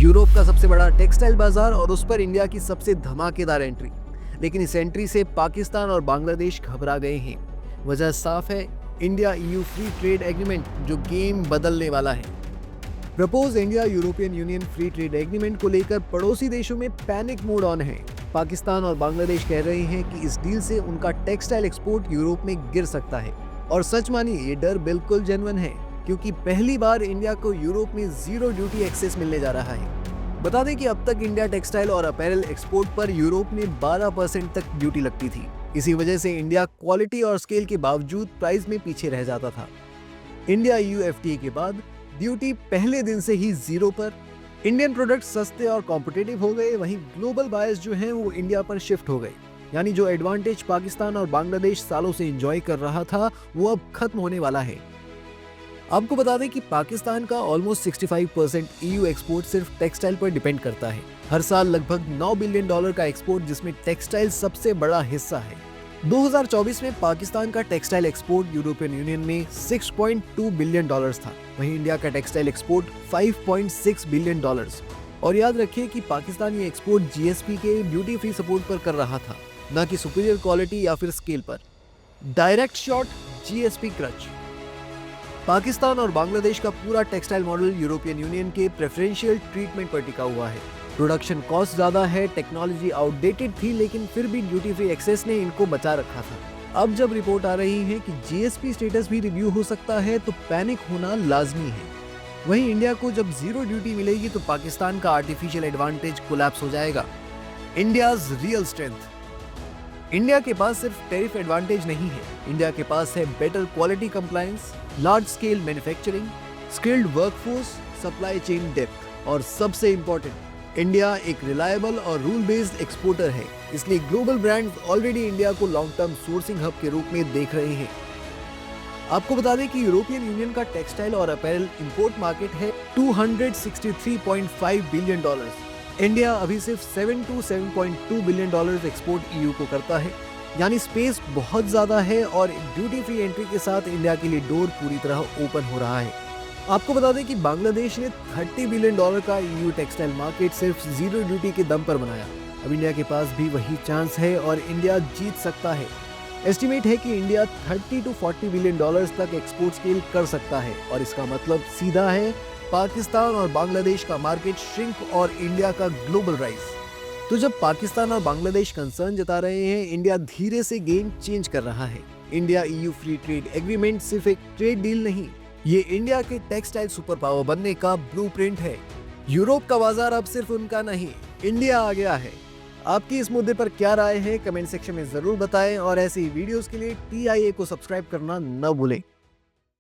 Europe का सबसे बड़ा टेक्सटाइल बाजार और उस पर इंडिया की सबसे धमाकेदार एंट्री। लेकिन इस एंट्री से पाकिस्तान और बांग्लादेश घबरा गए हैं। वजह साफ है, India EU free trade agreement जो गेम बदलने वाला है। Propose India European union free trade agreement को लेकर पड़ोसी देशों में पैनिक मोड ऑन है। पाकिस्तान और बांग्लादेश कह रहे हैं कि इस डील से उनका टेक्सटाइल एक्सपोर्ट यूरोप में गिर सकता है। और सच मानिए, ये डर बिल्कुल जेन्युइन है, क्योंकि पहली बार इंडिया को यूरोप में जीरो ड्यूटी एक्सेस मिलने जा रहा है। बता दें कि अब तक इंडिया टेक्सटाइल और अपैरल एक्सपोर्ट पर यूरोप में 12% तक ड्यूटी लगती थी। इसी वजह से इंडिया क्वालिटी और स्केल के बावजूद प्राइस में पीछे रह जाता था। इंडिया ईयू एफटीए के बाद ड्यूटी पहले दिन से ही जीरो पर। इंडियन प्रोडक्ट सस्ते और कॉम्पिटिटिव हो गए, वहीं ग्लोबल बायर्स जो हैं वो इंडिया पर शिफ्ट हो गए। यानी जो एडवांटेज पाकिस्तान और बांग्लादेश सालों से एंजॉय कर रहा था वो अब खत्म होने वाला है। आपको बता दें कि पाकिस्तान का ऑलमोस्ट 65% ईयू एक्सपोर्ट सिर्फ टेक्सटाइल पर डिपेंड करता है। हर साल लगभग $9 बिलियन का एक्सपोर्ट, जिसमें टेक्सटाइल सबसे बड़ा हिस्सा है। 2024 में पाकिस्तान का टेक्सटाइल एक्सपोर्ट यूरोपियन यूनियन में $6.2 बिलियन था। वहीं इंडिया का टेक्सटाइल एक्सपोर्ट $5.6 बिलियन। और याद रखिए कि पाकिस्तान ये एक्सपोर्ट जीएसपी के ड्यूटी फ्री सपोर्ट पर कर रहा था, न कि सुपीरियर क्वालिटी या फिर स्केल पर। Direct shot GSP crutch. Pakistan और बांग्लादेश का पूरा टेक्सटाइल मॉडल यूरोपियन यूनियन के प्रेफरेंशियल ट्रीटमेंट पर टिका हुआ है। प्रोडक्शन कॉस्ट ज्यादा है, टेक्नोलॉजी आउटडेटेड थी, लेकिन फिर भी ड्यूटी फ्री एक्सेस ने इनको बचा रखा था। अब जब रिपोर्ट आ रही है कि जीएसपी स्टेटस भी रिव्यू हो सकता है, तो पैनिक होना लाजमी है। वहीं इंडिया को जब जीरो ड्यूटी मिलेगी तो पाकिस्तान का आर्टिफिशियल एडवांटेज कोलैप्स हो जाएगा। India's real strength. इंडिया के पास सिर्फ टैरिफ एडवांटेज नहीं है, इंडिया के पास है better quality compliance, large scale manufacturing, skilled workforce, supply chain depth और सबसे इंपॉर्टेंट, इंडिया एक रिलायबल और रूल बेस्ड एक्सपोर्टर है। इसलिए ग्लोबल ब्रांड्स ऑलरेडी इंडिया को लॉन्ग टर्म सोर्सिंग हब के रूप में देख रहे हैं। आपको बता दें कि यूरोपियन यूनियन का टेक्सटाइल और अपैरल इंपोर्ट मार्केट है $263.5 बिलियन। इंडिया अभी सिर्फ $7 to $7.2 बिलियन एक्सपोर्ट ईयू को करता है। यानी स्पेस बहुत ज्यादा है और ड्यूटी फ्री एंट्री के साथ इंडिया के लिए डोर पूरी तरह ओपन हो रहा है। आपको बता दें कि बांग्लादेश ने $30 बिलियन का ईयू टेक्सटाइल मार्केट सिर्फ जीरो ड्यूटी के दम पर बनाया। अब इंडिया के पास भी वही चांस है और इंडिया जीत सकता है। एस्टिमेट है कि इंडिया $30 to $40 बिलियन तक एक्सपोर्ट स्केल कर सकता है, और इसका मतलब सीधा है, पाकिस्तान और बांग्लादेश का मार्केट श्रिंक और इंडिया का ग्लोबल राइज। तो जब पाकिस्तान और बांग्लादेश कंसर्न जता रहे हैं, इंडिया धीरे से गेम चेंज कर रहा है। India EU free trade agreement सिर्फ एक ट्रेड डील नहीं, ये इंडिया के टेक्सटाइल सुपर पावर बनने का ब्लूप्रिंट है। यूरोप का बाजार अब सिर्फ उनका नहीं, इंडिया आ गया है। आपकी इस मुद्दे पर क्या राय है, कमेंट सेक्शन में जरूर बताएं और ऐसी वीडियोस के लिए TIA को सब्सक्राइब करना न भूलें।